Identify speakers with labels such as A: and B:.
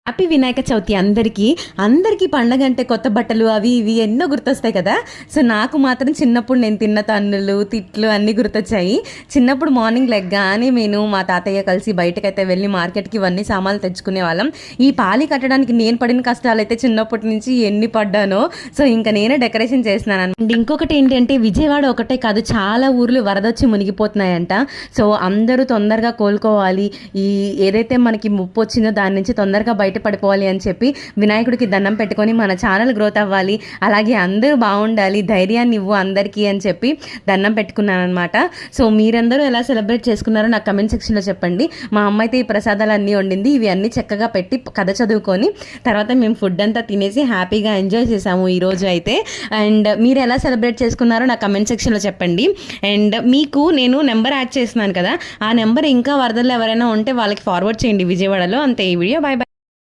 A: Happy Vinayaka Chavithi అందరికీ పండగ అంటే కొత్త బట్టలు అవి ఇవి ఎన్నో గుర్తొస్తాయి కదా. సో నాకు మాత్రం చిన్నప్పుడు నేను తిన్న తన్నులు తిట్లు అన్నీ గుర్తొచ్చాయి. చిన్నప్పుడు మార్నింగ్ లెగ్గానే నేను మా తాతయ్య కలిసి బయటకైతే వెళ్ళి మార్కెట్కి ఇవన్నీ సామాన్లు తెచ్చుకునే వాళ్ళం. ఈ పాలి కట్టడానికి నేను పడిన కష్టాలు అయితే చిన్నప్పటి నుంచి ఎన్ని పడ్డానో. సో ఇంకా నేనే డెకరేషన్ చేస్తున్నాను. అండ్ ఇంకొకటి ఏంటంటే విజయవాడ ఒకటే కాదు, చాలా ఊర్లు వరదొచ్చి మునిగిపోతున్నాయంట. సో అందరూ తొందరగా కోలుకోవాలి, ఈ ఏదైతే మనకి ముప్పు వచ్చిందో దాని నుంచి తొందరగా పడిపోవాలి అని చెప్పి వినాయకుడికి దండం పెట్టుకొని మన ఛానల్ గ్రోత్ అవ్వాలి, అలాగే అందరూ బాగుండాలి, ధైర్యాన్ని ఇవ్వు అందరికీ అని చెప్పి దండం పెట్టుకున్నాను అనమాట. సో మీరందరూ ఎలా సెలబ్రేట్ చేసుకున్నారో నాకు కమెంట్ సెక్షన్లో చెప్పండి. మా అమ్మ అయితే ఈ ప్రసాదాలు అన్నీ వండింది, ఇవి అన్నీ చక్కగా పెట్టి కథ చదువుకొని తర్వాత మేము ఫుడ్ అంతా తినేసి హ్యాపీగా ఎంజాయ్ చేసాము ఈరోజు అయితే. అండ్ మీరు ఎలా సెలబ్రేట్ చేసుకున్నారో నాకు కమెంట్ సెక్షన్లో చెప్పండి. అండ్ మీకు నేను నెంబర్ యాడ్ చేస్తున్నాను కదా, ఆ నెంబర్ ఇంకా వరదలు ఎవరైనా ఉంటే వాళ్ళకి ఫార్వర్డ్ చేయండి విజయవాడలో. అంతే, ఈ వీడియో. Bye bye.